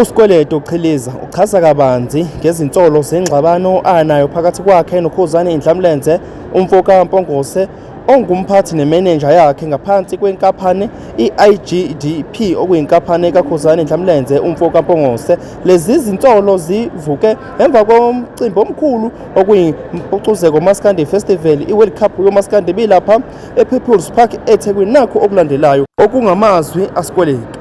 uSikweletu Qhiliza uchaza kabanzi ngezinsolo zengxabano anayo phakathi kwakhe noKhuzani Ndlamlenze, umfoka Mpongose, ongumphathi nemenenja yakhe ngaphansi kwenkampani i-IGDP okuyinkampani kaKhuzani Ndlamlenze, umfoka Mpongose. Lezi zinsolo zivuke emva komcimbi omkhulu okuyimpucuzeko Maskandi Festival, iWorld Cup yomaskandi bilapha ePeople's Park eThekwini. Nakho okulandelayo okungamazwi aSikweletu.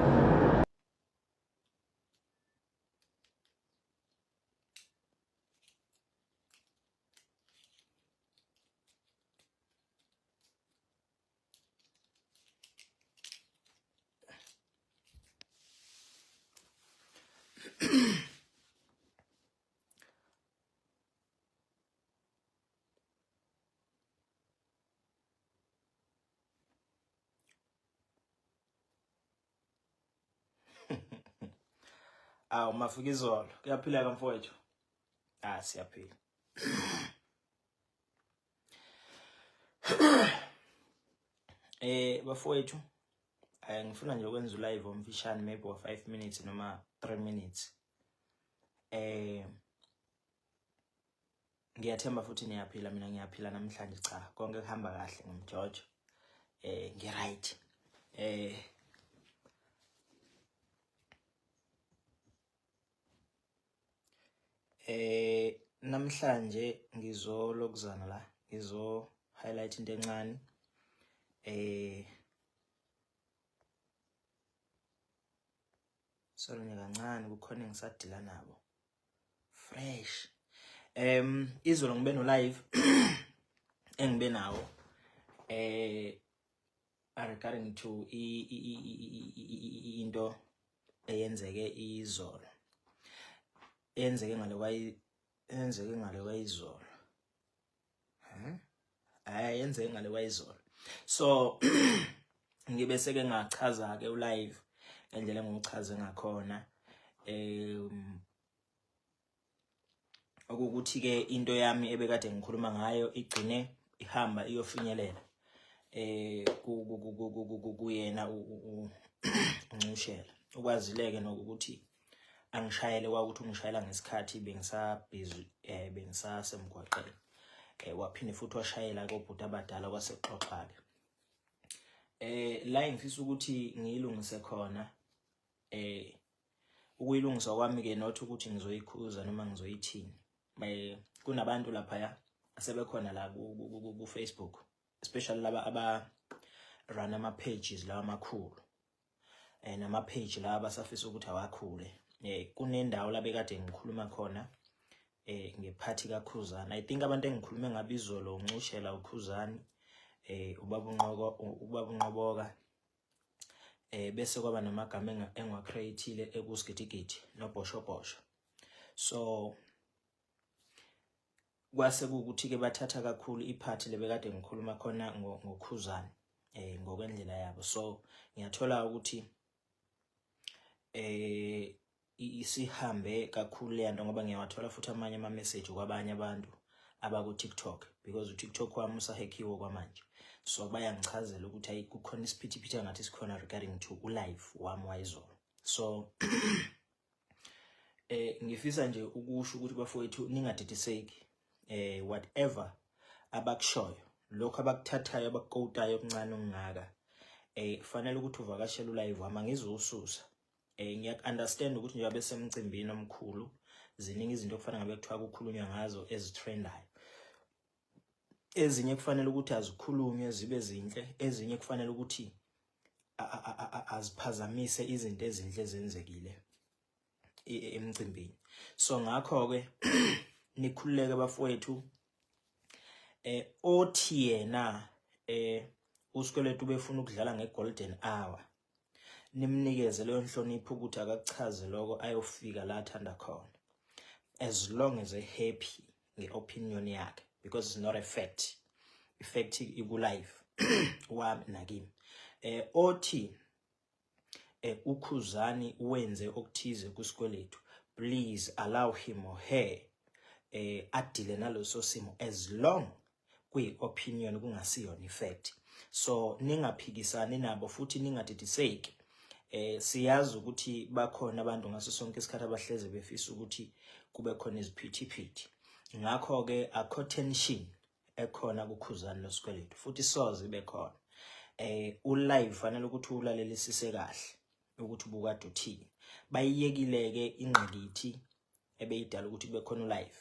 Awu mafika izolo kuyaphila ka mfowethu. Siyaphila. Bafowethu ngifuna nje ukwenza live omfishane maybe wa 5 minutes noma 3 minutes. Ngiyathemba futhi niyaphila, mina ngiyaphila namhlanje. Cha, konke kuhamba kahle ngomjojo. Ngi right. Namhlanje ngizolokuzana la, ngizo highlight into encane. Sorry kancane kukhona engisadila nabo. Fresh. Izolo ngibe no live engibe nawo regarding to into eyenzeke izolo. Yenzeke ngale kwayizolo. Yenzeke ngale kwayizolo. So ngibe seke ngachaza ke ulive ngendlela engichaze ngakhona. Ukuthi ke into yami ebekade ngikhuluma ngayo igcine ihamba iyofinyelela kuyena uNcushela. Ukwazileke nokuthi angishayele kwakuthi ungishayela ngesikhathi bengisabhizi bengisasemgwaqeni. Waphinde futhi washayela kobhuti abadala kwaseXoxa ke. La ngifisa ukuthi ngiyilungise khona ukuyilungisa kwami ke not ukuthi ngizoyikhuza noma ngizoyithini. Kunabantu lapha asebekhona la ku Facebook, especially laba aba run ama pages la amakhulu. Nama page la abasafisa ukuthi awakhule. Kunendawo la bekade ngikhuluma khona ngephathi kaKhuzani. I think abantu engikhulume ngabizolo uNcushela, uKhuzani, ubaba uNqoboka, bese kwaba namagama engiwacreateile ekusigidigidi noBhoshobhosho. So kwase ukuthi ke bathatha kakhulu iphathi lebekade ngikhuluma khona ngoKhuzani ngokwendlela yabo. So ngiyathola ukuthi isihambe kakhulu leyanto ngoba ngiyawathola futhi amanye ama message kwabanye abantu abaku TikTok, because uTikTok wami usahackiwe kwamanje. So bayangichazela ukuthi ayi kukhona isiphithiphithi ngathi sikhona regarding to ulive wami wayizolo. So ngifisa nje ukusho ukuthi bafowethu ningadidiseki. Whatever abakushoyo, lokho abakuthathayo abakukotayo okuncane okungaka, kufanele ukuthi uvakashele ulive wami, ngizosusa. Ngiya-understand ukuthi njengoba besemcimbini omkhulu ziningi izinto okufanele ngabe kuthiwa kukhulunywa ngazo ezitrendayo. Ezinye kufanele ukuthi azikhulunywe zibe zinhle, ezinye kufanele ukuthi aziphazamise izinto ezinhle ezenzekile emcimbini. So ngakho ke nikhululeke bafowethu. Othi yena uSikweletu befuna ukudlala ngegolden hour, nimnikeze leyo nhlonipho ukuthi akachaze lokho ayofika la athanda khona, as long as happy ngeopinion yakhe, because it's not a fact. Effect iku live wami nakimi. Othi uKhuzani wenze okuthize kuSikweletu, please allow him or her adile naloso simo as long kwi opinion kungasiyona effect. So ningaphikisani nabo futhi ningadidiseki. siyazi ukuthi bakhona abantu ngaso sonke isikhathi abahleze befisa ukuthi kube khona iziphithiphithi. Ngakho ke akho tension ekhona kukhuzani losikweletu futhi soze ibe khona. U-live fanele ukuthi ulalelisise kahle ukuthi ubukade uthini. Bayiyekile ke ingqikithi ebeyidala ukuthi kube khona u-live.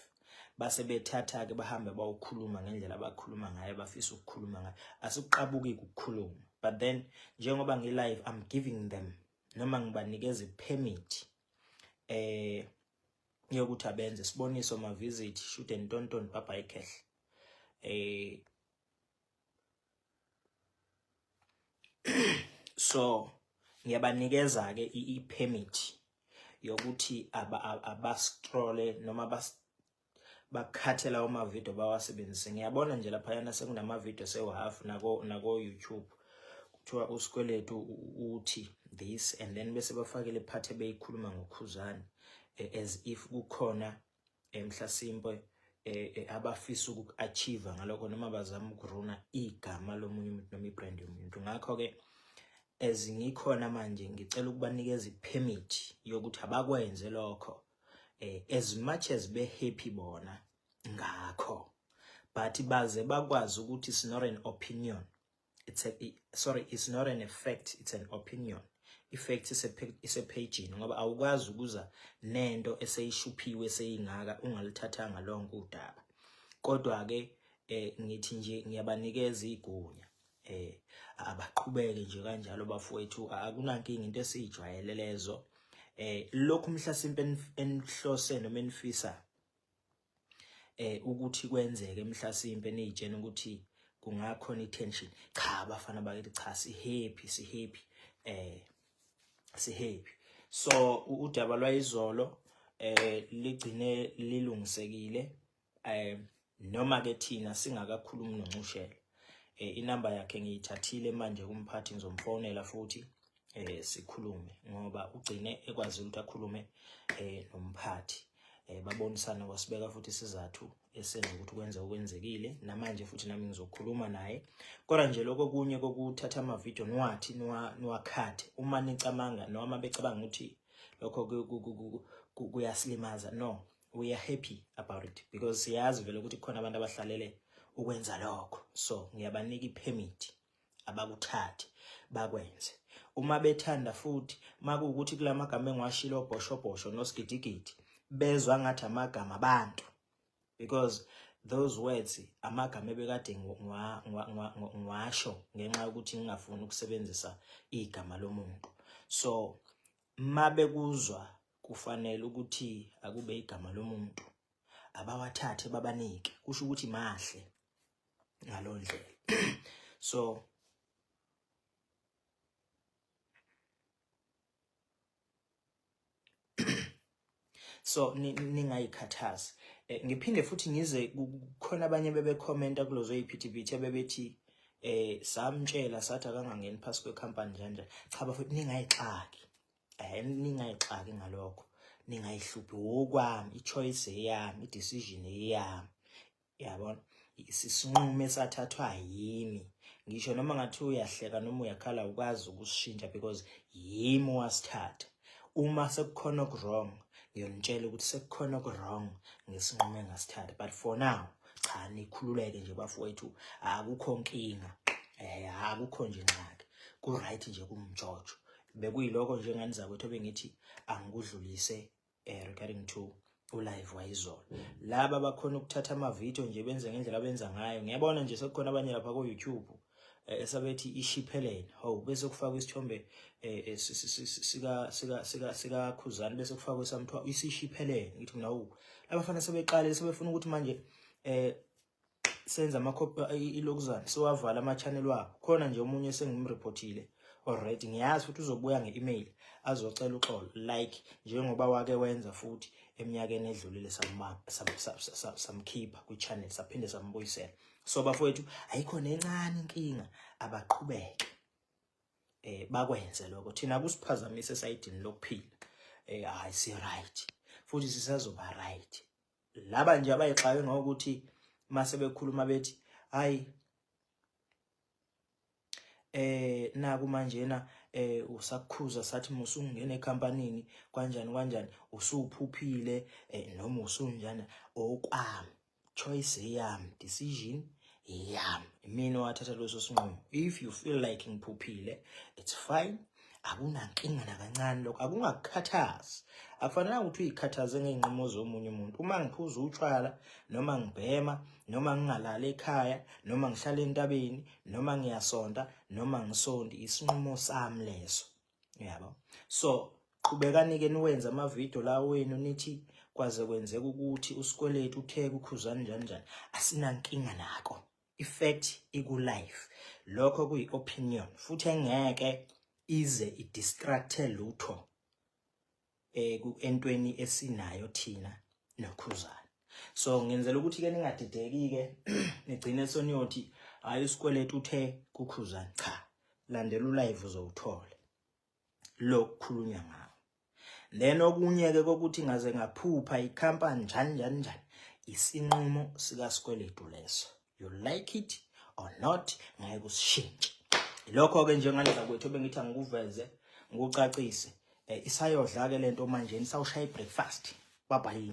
Base bethatha ke bahambe bawukhuluma ngendlela abakhuluma ngayo bafisa ukukhuluma ngayo. Asikuqabuki ukukhuluma. But then njengoba ngi-live I'm giving them noma ngibanikeza i-permit yokuthi abenze siboniso ma visit shoot and tonton papa ekhehle. So ngiyabanikeza ke i-permit yokuthi abascrolle noma bakhathela uma video bawasebenzise. Ngiyabona nje lapha yana sekunama video sewu-half nako YouTube kuthiwa usikweletu uthi this and then bese bafakele part ebeyikhuluma ngokhuzani as if kukhona mhlasimpe abafisa uku-achieve ngalokho noma bazama ukuruna igama lomunye umuntu noma ibrand yomuntu. Ngakho ke as ngikhona manje ngicela ukubanikeza i-permit yokuthi abakwenze lokho as much as be happy bona ngakho, but baze bakwazi ukuthi it's not an opinion, it's not an effect, it's an opinion. Effect is a page ngoba awukwazi ukuza nento eseyishuphiwe seyingaka ungalithathanga lonke udaba. Kodwa ke ngithi nje ngiyabanikeza igunya abaqhubeke nje kanjalo bafowethu, akunankinga into esijwayele lezo. Lokhu mhlasimpe enhlose noma enifisa ukuthi kwenzeke mhlasimpe niyitshena ukuthi kungakhona i-tension. Cha bafana bakithi cha si happy so udaba lwayizolo ligcine lilungisekile noma ke thina singakakhulumi noNcushela. Inamba yakhe ngiyithathile manje kumphathi ngizomfonela futhi sikhulume ngoba ugcine ekwazi ukuthi akhulume nomphathi babonisana kwasibeka futhi isizathu esenza ukuthi kwenze okwenzekile namanje futhi nami ngizokhuluma naye. Kodwa nje lokho kunye kokuthatha ama video nwathi nwakhathe uma nicamanga noma becabanga ukuthi lokho kuyasilimaza. No, we are happy about it because siyazi vele ukuthi khona abantu abahlalele ukwenza lokho. So ngiyabanika i-permit abakuthathe bakwenze. Uma bethanda futhi makuwukuthi kulamagama engiwashilo bhosho nosigidigidi bezwa ngathi amagama abantu because those words amagama ebekade ngwasho ngenxa yokuthi ngingafuni ukusebenzisa igama lomuntu. So mabekuzwa kufanele ukuthi akube igama lomuntu abawathathe babanike kusho ukuthi mahle ngalondlela. So ningayikhathazi. Ngiphinde futhi ngize kukhona abanye bebekhomenta kulozo iphithiphithi abebethi samtshela sathi akangangeni phasi kwecompany njanja. Cha bafethu ningayixaki. Ningayixaki ngalokho. Ningayihluphi okwami, ichoice eyami, idecision eyami. Yabona? Isisinqumo esathathwa yimi. Ngisho noma ngathi uyahleka noma uyakhala ukwazi ukusishintsha because yimi wasithatha. Uma sekukhona okwrong ngiyonitshela ukuthi sekukhona okwrong ngesinqumo engasithatha. But for now cha nikhululeke nje bafowethu, akukho nkinga. Akukho nje ngxaki. Ku right nje kumjojo. Bekuyiloko nje nganiza kwethu bengithi angikudlulise regarding to ulive wayizolo. Laba bakhona ukuthatha ama video nje benze ngendlela benza ngayo. Ngiyabona nje sekukhona abanye lapha ku YouTube esabethi ishiphelene. Hawu bese kufakwa isithombe sika khuzani bese kufakwa esamthwa isishiphelene. Ngithi mina abafana sebeqale sebefuna ukuthi manje senza ilokuzana siwavala ama channel wabo. Khona nje umunye sengimreportile already. Ngiyazi futhi uzobuya nge-email azocela uxolo like njengoba wake wenza futhi eminyakeni edlulile samkhipha kwi-channel saphinde sambuyisela. So bafowethu ayikhona encane inkinga abaqhubeke bakwenze lokho. Thina kusiphazamise esayidini lokuphila hayi si right futhi sisazoba right. Laba nje abayixaye ngokuthi mase bekhuluma bethi hayi naku manje usakukhuza sathi musungena ekhampanini kanjani usuphuphile noma usunjani okwami, choice yami, decision yami, mina wathatha leso sinqumo. If you feel like ngiphuphile, it's fine, akunankinga nakancane lokho, akungakukhathazi. Akufanele ukuthi uyikhathaze ngey'nqumo zomunye umuntu. Uma ngiphuza utshwala noma ngibhema noma ngingalali ekhaya noma ngihlala entabeni noma ngiyasonta noma ngisondi, isinqumo sami leso, yabo. So qhubekani-ke niwenza amavidiyo la wenu nithi kwaze kwenzeka ukuthi usikweletu utheke ukhuzani njani, asinankinga nako. Effect iku-life, lokho kuyi-opinion futhi engeke ize i-distracte lutho entweni esinayo thina nokhuzani. So ngenzela ukuthi-ke ningadideki-ke nigcine soniyothi hayi usikweletu uthe kukhuzani. Cha, landela ulive uzowuthola lokukhulunywa ngawo. Then okunye-ke kokuthi ngaze ngaphupha ikhampani njani, isinqumo sikasikweletu leso. You like it or not, ngeke usishintshe. Lokho-ke njengaleza kwethu bengithi angikuveze ngikucacise, isayodla-ke lento manje isawushaya i-breakfast. Bye bye.